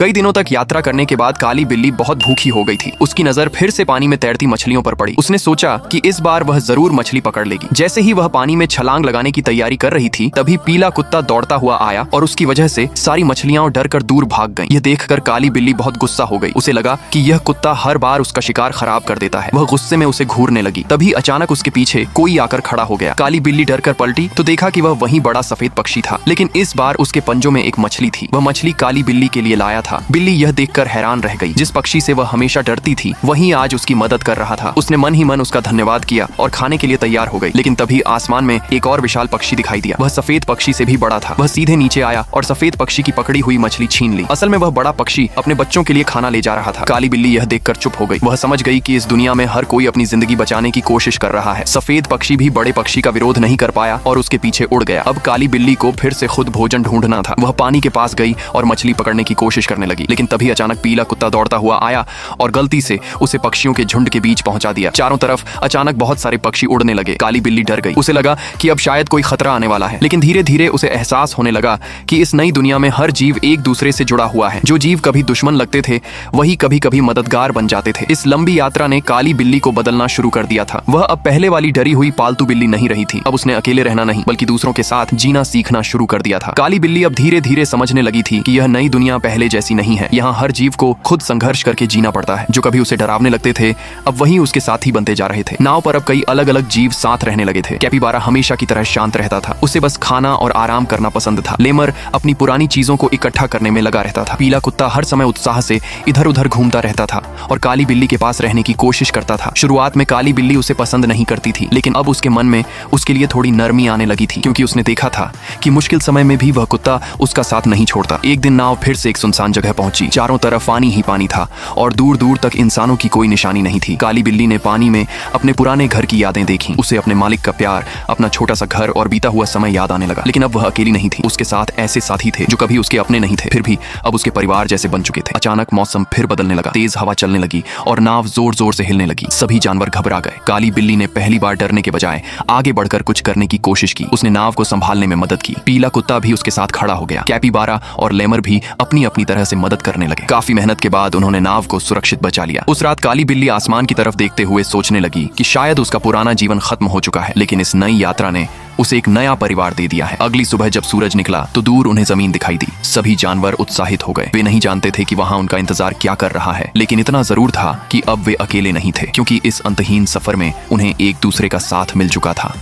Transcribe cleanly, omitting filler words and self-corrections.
कई दिनों तक यात्रा करने के बाद काली बिल्ली बहुत भूखी हो गई थी। उसकी नजर फिर से पानी में तैरती मछलियों पर पड़ी। उसने सोचा कि इस बार वह जरूर मछली पकड़ लेगी। जैसे ही वह पानी में छलांग लगाने की तैयारी कर रही थी, तभी पीला कुत्ता दौड़ता हुआ आया और उसकी वजह से सारी मछलियां डर कर दूर भाग गईं। यह देखकर काली बिल्ली बहुत गुस्सा हो गई। उसे लगा कि यह कुत्ता हर बार उसका शिकार खराब कर देता है। वह गुस्से में उसे घूरने लगी। तभी अचानक उसके पीछे कोई आकर खड़ा हो गया। काली बिल्ली डर कर पलटी तो देखा कि वह वही बड़ा सफेद पक्षी था, लेकिन इस बार उसके पंजों में एक मछली थी। वह मछली काली बिल्ली के लिए लाया था। बिल्ली यह कर हैरान रह गई। जिस पक्षी से वह हमेशा डरती थी, वही आज उसकी मदद कर रहा था। उसने मन ही मन उसका धन्यवाद किया और खाने के लिए तैयार हो गई। लेकिन तभी आसमान में एक और विशाल पक्षी दिखाई दिया। वह सफेद पक्षी से भी बड़ा था। वह सीधे नीचे आया और सफेद पक्षी की पकड़ी हुई मछली छीन ली। असल में वह बड़ा पक्षी अपने बच्चों के लिए खाना ले जा रहा था। काली बिल्ली यह देखकर चुप हो गई। वह समझ गई कि इस दुनिया में हर कोई अपनी जिंदगी बचाने की कोशिश कर रहा है। सफेद पक्षी भी बड़े पक्षी का विरोध नहीं कर पाया और उसके पीछे उड़ गया। अब काली बिल्ली को फिर से खुद भोजन ढूंढना था। वह पानी के पास गई और मछली पकड़ने की कोशिश करने लगी। लेकिन तभी अचानक पीला कुत्ता दौड़ता हुआ आया और गलती से उसे पक्षियों के झुंड के बीच पहुंचा दिया। चारों तरफ अचानक बहुत सारे पक्षी उड़ने लगे। काली बिल्ली डर गई। उसे लगा कि अब शायद कोई खतरा आने वाला है। लेकिन धीरे धीरे उसे एहसास होने लगा कि इस नई दुनिया में हर जीव एक दूसरे से जुड़ा हुआ है। जो जीव कभी दुश्मन लगते थे, वही कभी कभी मददगार बन जाते थे। इस लंबी यात्रा ने काली बिल्ली को बदलना शुरू कर दिया था। वह अब पहले वाली डरी हुई पालतू बिल्ली नहीं रही थी। अब उसने अकेले रहना नहीं, बल्कि दूसरों के साथ जीना सीखना शुरू कर दिया था। काली बिल्ली अब धीरे धीरे समझने लगी थी कि यह नई दुनिया पहले जैसी नहीं है। यहाँ हर जीव को खुद संघर्ष करके जीना पड़ता है। जो कभी उसे डरावने लगते थे, अब वही उसके साथी बनते जा रहे थे। नाव पर अब कई अलग अलग जीव साथ रहने लगे थे। कैपिबारा हमेशा की तरह शांत रहता था। उसे बस खाना और आराम करना पसंद था। लेमर अपनी पुरानी चीजों को इकट्ठा करने में लगा रहता था। पीला कुत्ता हर समय उत्साह से इधर उधर घूमता रहता था और काली बिल्ली के पास रहने की कोशिश करता था। शुरुआत में काली बिल्ली उसे पसंद नहीं करती थी, लेकिन अब उसके मन में उसके लिए थोड़ी नरमी आने लगी थी, क्योंकि उसने देखा था कि मुश्किल समय में भी वह कुत्ता उसका साथ नहीं छोड़ता। एक दिन नाव फिर से एक सुनसान जगह पहुंची। चारों तरफ पानी ही पानी था और दूर दूर तक इंसानों की कोई निशानी नहीं थी। काली बिल्ली ने पानी में अपने पुराने घर की यादें देखी। उसे अपने मालिक का प्यार, अपना छोटा सा घर और बीता हुआ समय याद आने लगा। लेकिन अब वह अकेली नहीं थी। उसके साथ ऐसे साथी थे जो कभी उसके अपने नहीं थे, फिर भी अब उसके परिवार जैसे बन चुके थे। अचानक मौसम फिर बदलने लगा। तेज हवा चलने लगी और नाव जोर जोर से हिलने लगी। सभी जानवर घबरा गए। काली बिल्ली ने पहली बार डरने के बजाय आगे बढ़कर कुछ करने की कोशिश की। उसने नाव को संभालने में मदद की। पीला कुत्ता भी उसके साथ खड़ा हो गया। कैपिबारा और लेमर भी अपनी अपनी तरह से मदद करने लगे। काफी मेहनत के बाद उन्होंने नाव को सुरक्षित बचा लिया। उस रात काली बिल्ली आसमान की तरफ देखते हुए सोचने लगी कि शायद उसका पुराना जीवन खत्म हो चुका है, लेकिन इस नई यात्रा ने उसे एक नया परिवार दे दिया है। अगली सुबह जब सूरज निकला तो दूर उन्हें जमीन दिखाई दी। सभी जानवर उत्साहित हो गए। वे नहीं जानते थे कि वहां उनका इंतजार क्या कर रहा है, लेकिन इतना जरूर था कि अब वे अकेले नहीं थे, क्योंकि इस अंतहीन सफर में उन्हें एक दूसरे का साथ मिल चुका था।